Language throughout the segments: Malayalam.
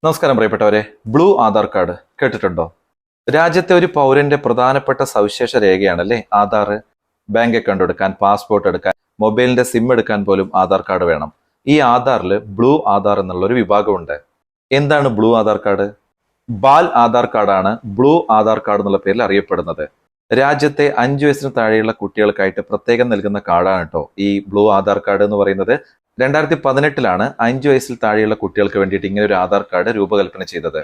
നമസ്കാരം പ്രിയപ്പെട്ടവരെ. ബ്ലൂ ആധാർ കാർഡ് കേട്ടിട്ടുണ്ടോ? രാജ്യത്തെ ഒരു പൗരന്റെ പ്രധാനപ്പെട്ട സവിശേഷ രേഖയാണല്ലേ ആധാർ. ബാങ്ക് അക്കൗണ്ട് എടുക്കാൻ, പാസ്പോർട്ട് എടുക്കാൻ, മൊബൈലിന്റെ സിം എടുക്കാൻ പോലും ആധാർ കാർഡ് വേണം. ഈ ആധാറിൽ ബ്ലൂ ആധാർ എന്നുള്ള ഒരു വിഭാഗമുണ്ട്. എന്താണ് ബ്ലൂ ആധാർ കാർഡ്? ബാൽ ആധാർ കാർഡാണ് ബ്ലൂ ആധാർ കാർഡ് എന്നുള്ള പേരിൽ അറിയപ്പെടുന്നത്. രാജ്യത്തെ 5 വയസ്സിന് താഴെയുള്ള കുട്ടികൾക്കായിട്ട് പ്രത്യേകം നൽകുന്ന കാർഡാണ് കേട്ടോ ഈ ബ്ലൂ ആധാർ കാർഡ് എന്ന് പറയുന്നത്. 2018 5 വയസ്സിൽ താഴെയുള്ള കുട്ടികൾക്ക് വേണ്ടിയിട്ട് ഇങ്ങനെ ഒരു ആധാർ കാർഡ് രൂപകൽപ്പന ചെയ്തത്.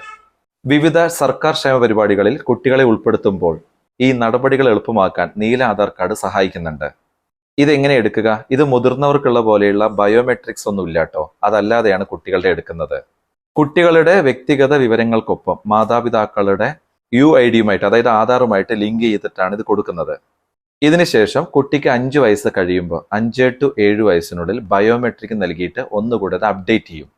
വിവിധ സർക്കാർ ക്ഷേമ പരിപാടികളിൽ കുട്ടികളെ ഉൾപ്പെടുത്തുമ്പോൾ ഈ നടപടികൾ എളുപ്പമാക്കാൻ നീല ആധാർ കാർഡ് സഹായിക്കുന്നുണ്ട്. ഇതെങ്ങനെ എടുക്കുക? ഇത് മുതിർന്നവർക്കുള്ള പോലെയുള്ള ബയോമെട്രിക്സ് ഒന്നും ഇല്ല കേട്ടോ. അതല്ലാതെയാണ് കുട്ടികളുടെ എടുക്കുന്നത്. കുട്ടികളുടെ വ്യക്തിഗത വിവരങ്ങൾക്കൊപ്പം മാതാപിതാക്കളുടെ UID-യുമായിട്ട്, അതായത് ആധാറുമായിട്ട് ലിങ്ക് ചെയ്തിട്ടാണ് ഇത് കൊടുക്കുന്നത്. ഇതിനുശേഷം കുട്ടിക്ക് 5 വയസ്സ് കഴിയുമ്പോൾ 5 to 7 വയസ്സിനുള്ളിൽ ബയോമെട്രിക് നൽകിയിട്ട് ഒന്നുകൂടെ അത് അപ്ഡേറ്റ് ചെയ്യും.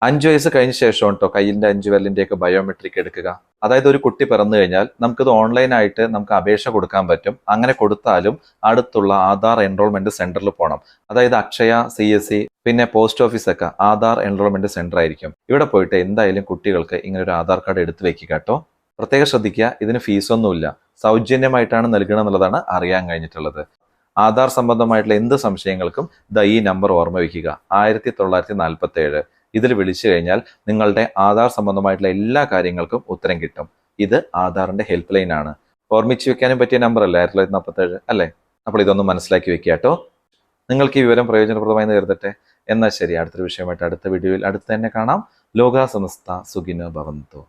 5 വയസ്സ് കഴിഞ്ഞ ശേഷം കേട്ടോ കയ്യിന്റെ 5 വിരലിന്റെയൊക്കെ ബയോമെട്രിക് എടുക്കുക. അതായത് ഒരു കുട്ടി പിറന്നു കഴിഞ്ഞാൽ നമുക്കിത് ഓൺലൈനായിട്ട് നമുക്ക് അപേക്ഷ കൊടുക്കാൻ പറ്റും. അങ്ങനെ കൊടുത്താലും അടുത്തുള്ള ആധാർ എൻറോൾമെന്റ് സെന്ററിൽ പോകണം. അതായത് അക്ഷയ, CSC, പിന്നെ പോസ്റ്റ് ഓഫീസൊക്കെ ആധാർ എൻറോൾമെന്റ് സെന്റർ ആയിരിക്കും. ഇവിടെ പോയിട്ട് എന്തായാലും കുട്ടികൾക്ക് ഇങ്ങനെ ഒരു ആധാർ കാർഡ് എടുത്തു വെക്കുക കേട്ടോ. പ്രത്യേകം ശ്രദ്ധിക്കുക, ഇതിന് ഫീസൊന്നുമില്ല, സൗജന്യമായിട്ടാണ് നൽകണം എന്നുള്ളതാണ് അറിയാൻ കഴിഞ്ഞിട്ടുള്ളത്. ആധാർ സംബന്ധമായിട്ടുള്ള എന്ത് സംശയങ്ങൾക്കും ഈ നമ്പർ ഓർമ്മ വയ്ക്കുക, 1947. ഇതിൽ വിളിച്ചു കഴിഞ്ഞാൽ നിങ്ങളുടെ ആധാർ സംബന്ധമായിട്ടുള്ള എല്ലാ കാര്യങ്ങൾക്കും ഉത്തരം കിട്ടും. ഇത് ആധാറിന്റെ ഹെൽപ്പ് ലൈൻ ആണ്. ഓർമ്മിച്ചു വെക്കാനും പറ്റിയ നമ്പർ അല്ലേ 1947 അല്ലേ? അപ്പോൾ ഇതൊന്നും മനസ്സിലാക്കി വെക്കുക കേട്ടോ. നിങ്ങൾക്ക് ഈ വിവരം പ്രയോജനപ്രദമായി കരുതട്ടെ. എന്നാൽ ശരി, അടുത്തൊരു വിഷയമായിട്ട് അടുത്ത വീഡിയോയിൽ അടുത്ത് തന്നെ കാണാം. ലോകാ സമസ്ത സുഖിനോ ഭവന്തു.